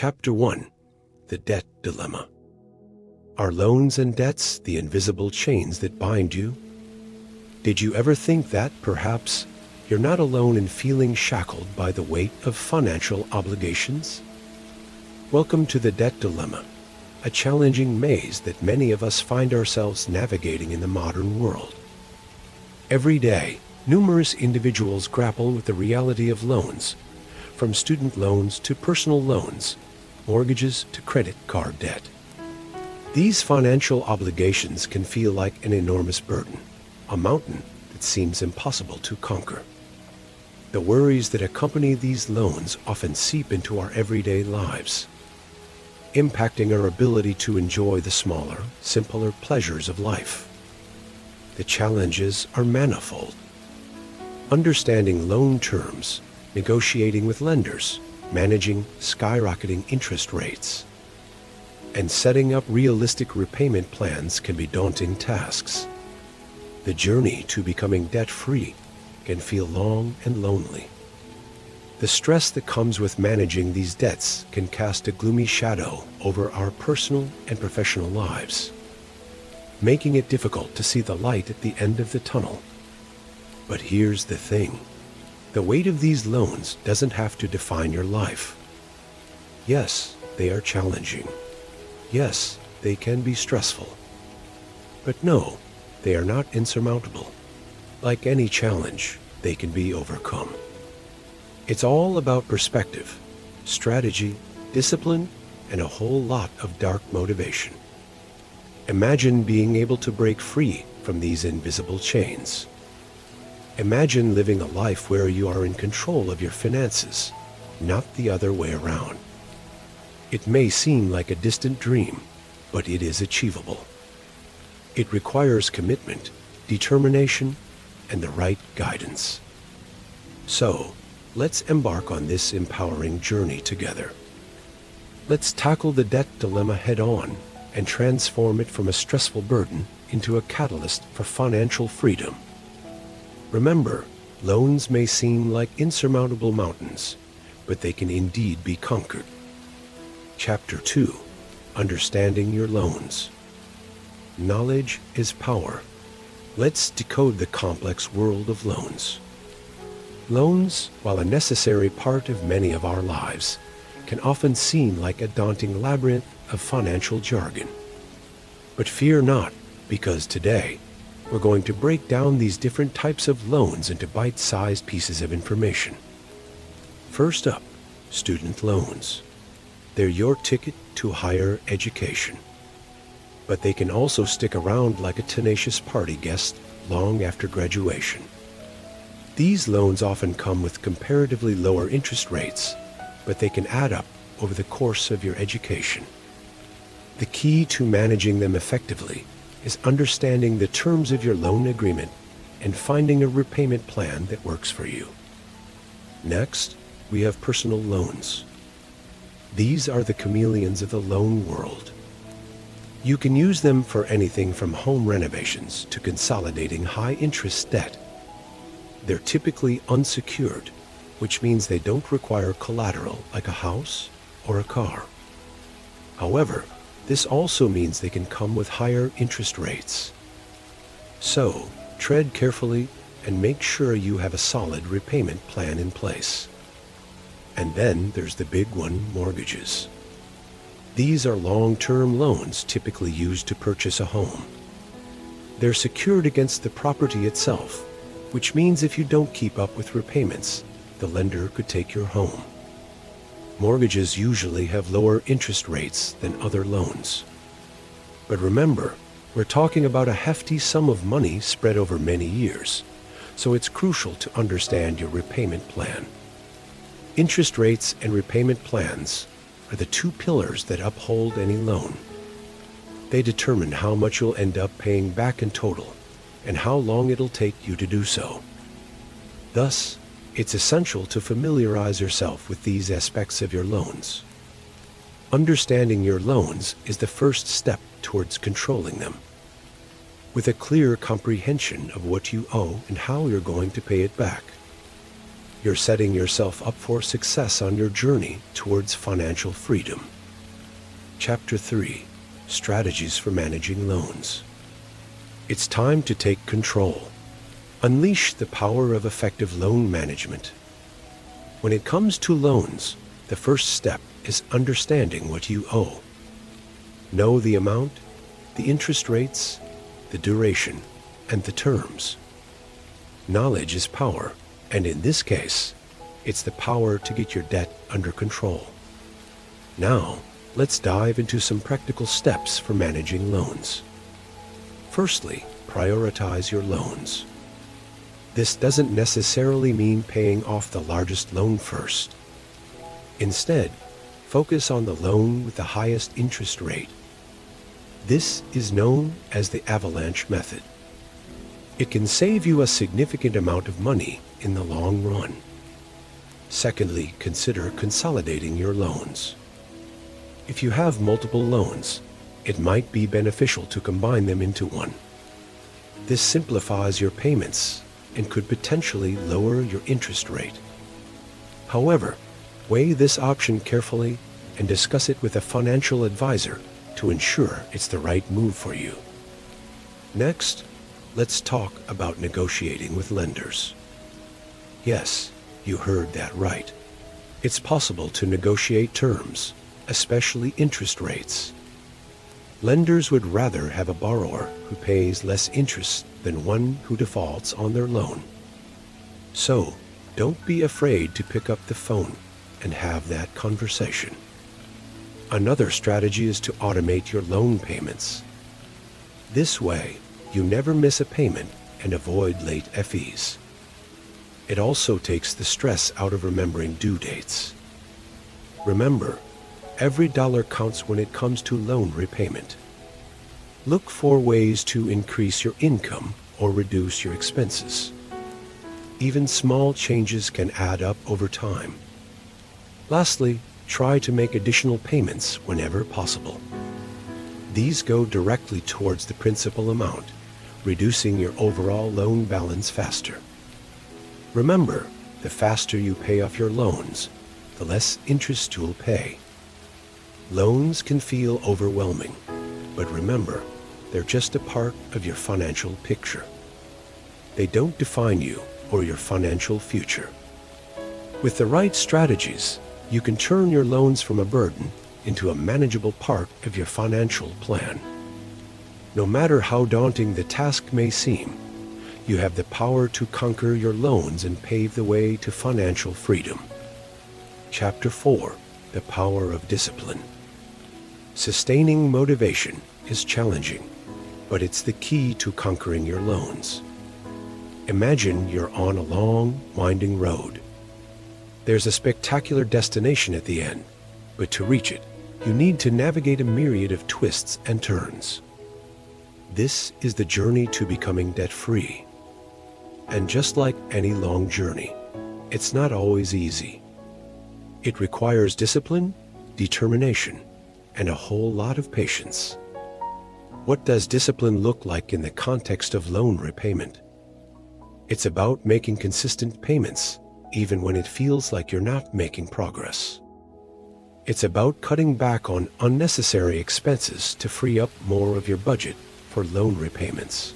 Chapter 1: The Debt Dilemma. Are loans and debts the invisible chains that bind you? Did you ever think that, perhaps, you're not alone in feeling shackled by the weight of financial obligations? Welcome to the Debt Dilemma, a challenging maze that many of us find ourselves navigating in the modern world. Every day, numerous individuals grapple with the reality of loans, from student loans to personal loans, mortgages to credit card debt. These financial obligations can feel like an enormous burden, a mountain that seems impossible to conquer. The worries that accompany these loans often seep into our everyday lives, impacting our ability to enjoy the smaller, simpler pleasures of life. The challenges are manifold. Understanding loan terms, negotiating with lenders, managing skyrocketing interest rates, and setting up realistic repayment plans can be daunting tasks. The journey to becoming debt-free can feel long and lonely. The stress that comes with managing these debts can cast a gloomy shadow over our personal and professional lives, making it difficult to see the light at the end of the tunnel. But here's the thing. The weight of these loans doesn't have to define your life. Yes, they are challenging. Yes, they can be stressful. But no, they are not insurmountable. Like any challenge, they can be overcome. It's all about perspective, strategy, discipline, and a whole lot of dark motivation. Imagine being able to break free from these invisible chains. Imagine living a life where you are in control of your finances, not the other way around. It may seem like a distant dream, but it is achievable. It requires commitment, determination, and the right guidance. So, let's embark on this empowering journey together. Let's tackle the debt dilemma head-on and transform it from a stressful burden into a catalyst for financial freedom. Remember, loans may seem like insurmountable mountains, but they can indeed be conquered. Chapter 2: Understanding Your Loans. Knowledge is power. Let's decode the complex world of loans. Loans, while a necessary part of many of our lives, can often seem like a daunting labyrinth of financial jargon. But fear not, because today, we're going to break down these different types of loans into bite-sized pieces of information. First up, student loans. They're your ticket to higher education. But they can also stick around like a tenacious party guest long after graduation. These loans often come with comparatively lower interest rates, but they can add up over the course of your education. The key to managing them effectively is understanding the terms of your loan agreement and finding a repayment plan that works for you. Next, we have personal loans. These are the chameleons of the loan world. You can use them for anything from home renovations to consolidating high-interest debt. They're typically unsecured, which means they don't require collateral like a house or a car. However, this also means they can come with higher interest rates. So, tread carefully and make sure you have a solid repayment plan in place. And then there's the big one, mortgages. These are long-term loans typically used to purchase a home. They're secured against the property itself, which means if you don't keep up with repayments, the lender could take your home. Mortgages usually have lower interest rates than other loans. But remember, we're talking about a hefty sum of money spread over many years, so it's crucial to understand your repayment plan. Interest rates and repayment plans are the two pillars that uphold any loan. They determine how much you'll end up paying back in total and how long it'll take you to do so. Thus, it's essential to familiarize yourself with these aspects of your loans. Understanding your loans is the first step towards controlling them. With a clear comprehension of what you owe and how you're going to pay it back, You're setting yourself up for success on your journey towards financial freedom. Chapter 3: Strategies for Managing Loans. It's time to take control. Unleash the power of effective loan management. When it comes to loans, the first step is understanding what you owe. Know the amount, the interest rates, the duration, and the terms. Knowledge is power, and in this case, it's the power to get your debt under control. Now, let's dive into some practical steps for managing loans. Firstly, prioritize your loans. This doesn't necessarily mean paying off the largest loan first. Instead, focus on the loan with the highest interest rate. This is known as the avalanche method. It can save you a significant amount of money in the long run. Secondly, consider consolidating your loans. If you have multiple loans, it might be beneficial to combine them into one. This simplifies your payments and could potentially lower your interest rate. However, weigh this option carefully and discuss it with a financial advisor to ensure it's the right move for you. Next, let's talk about negotiating with lenders. Yes, you heard that right. It's possible to negotiate terms, especially interest rates. Lenders would rather have a borrower who pays less interest than one who defaults on their loan. So, don't be afraid to pick up the phone and have that conversation. Another strategy is to automate your loan payments. This way, you never miss a payment and avoid late fees. It also takes the stress out of remembering due dates. Remember, every dollar counts when it comes to loan repayment. Look for ways to increase your income or reduce your expenses. Even small changes can add up over time. Lastly, try to make additional payments whenever possible. These go directly towards the principal amount, reducing your overall loan balance faster. Remember, the faster you pay off your loans, the less interest you'll pay. Loans can feel overwhelming, but remember, they're just a part of your financial picture. They don't define you or your financial future. With the right strategies, you can turn your loans from a burden into a manageable part of your financial plan. No matter how daunting the task may seem, you have the power to conquer your loans and pave the way to financial freedom. Chapter 4: The Power of Discipline. Sustaining motivation is challenging, but it's the key to conquering your loans. Imagine you're on a long, winding road. There's a spectacular destination at the end, but to reach it, you need to navigate a myriad of twists and turns. This is the journey to becoming debt-free. And just like any long journey, it's not always easy. It requires discipline, determination, and a whole lot of patience. What does discipline look like in the context of loan repayment? It's about making consistent payments, even when it feels like you're not making progress. It's about cutting back on unnecessary expenses to free up more of your budget for loan repayments.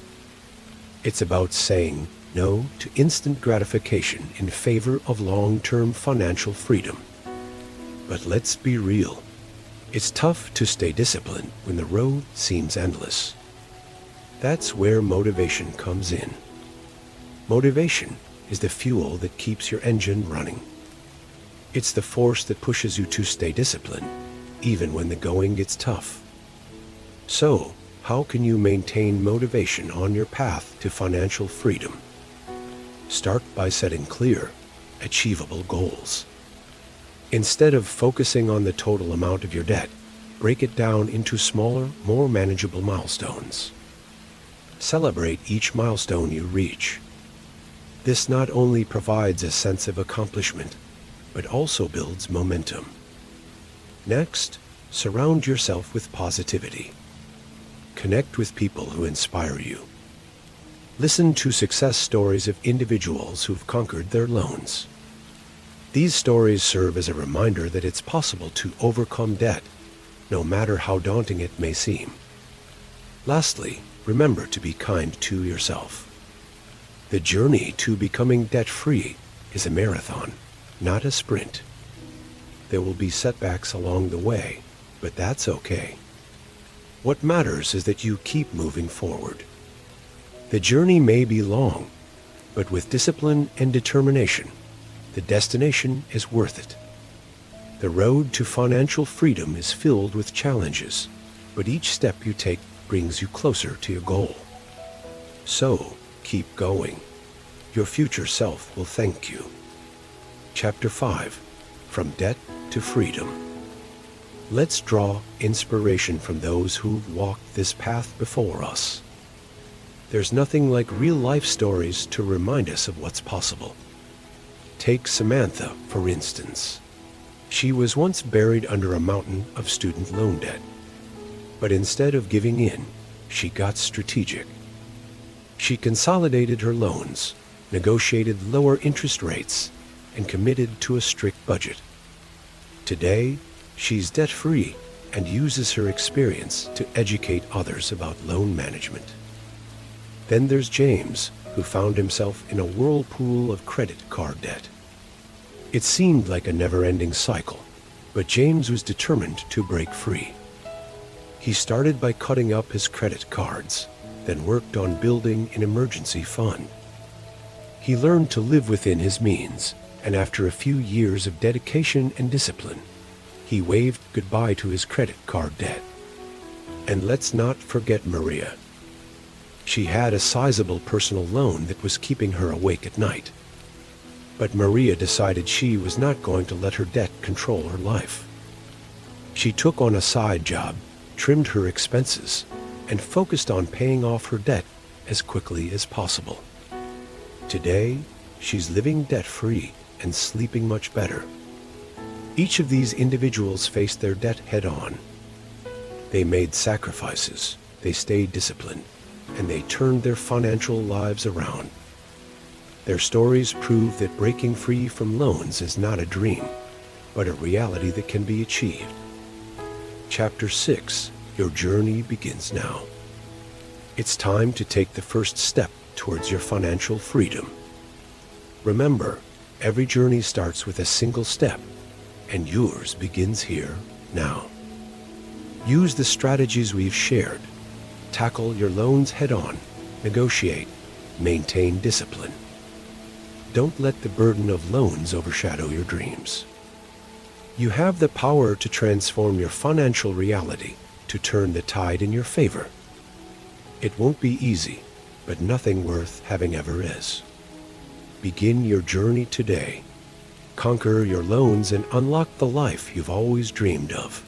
It's about saying no to instant gratification in favor of long-term financial freedom. But let's be real. It's tough to stay disciplined when the road seems endless. That's where motivation comes in. Motivation is the fuel that keeps your engine running. It's the force that pushes you to stay disciplined, even when the going gets tough. So, how can you maintain motivation on your path to financial freedom? Start by setting clear, achievable goals. Instead of focusing on the total amount of your debt, break it down into smaller, more manageable milestones. Celebrate each milestone you reach. This not only provides a sense of accomplishment, but also builds momentum. Next, surround yourself with positivity. Connect with people who inspire you. Listen to success stories of individuals who've conquered their loans. These stories serve as a reminder that it's possible to overcome debt, no matter how daunting it may seem. Lastly, remember to be kind to yourself. The journey to becoming debt-free is a marathon, not a sprint. There will be setbacks along the way, but that's okay. What matters is that you keep moving forward. The journey may be long, but with discipline and determination, the destination is worth it. The road to financial freedom is filled with challenges, but each step you take brings you closer to your goal. So, keep going. Your future self will thank you. Chapter 5. From Debt to Freedom. Let's draw inspiration from those who've walked this path before us. There's nothing like real-life stories to remind us of what's possible. Take Samantha, for instance. She was once buried under a mountain of student loan debt. But instead of giving in, she got strategic. She consolidated her loans, negotiated lower interest rates, and committed to a strict budget. Today, she's debt-free and uses her experience to educate others about loan management. Then there's James, who found himself in a whirlpool of credit card debt. It seemed like a never-ending cycle, but James was determined to break free. He started by cutting up his credit cards, then worked on building an emergency fund. He learned to live within his means, and after a few years of dedication and discipline, he waved goodbye to his credit card debt. And let's not forget Maria. She had a sizable personal loan that was keeping her awake at night. But Maria decided she was not going to let her debt control her life. She took on a side job, trimmed her expenses, and focused on paying off her debt as quickly as possible. Today, she's living debt-free and sleeping much better. Each of these individuals faced their debt head-on. They made sacrifices, they stayed disciplined, and they turned their financial lives around. Their stories prove that breaking free from loans is not a dream, but a reality that can be achieved. Chapter 6. Your journey begins now. It's time to take the first step towards your financial freedom. Remember, every journey starts with a single step, and yours begins here, now. Use the strategies we've shared. Tackle your loans head-on, negotiate, maintain discipline. Don't let the burden of loans overshadow your dreams. You have the power to transform your financial reality, to turn the tide in your favor. It won't be easy, but nothing worth having ever is. Begin your journey today. Conquer your loans and unlock the life you've always dreamed of.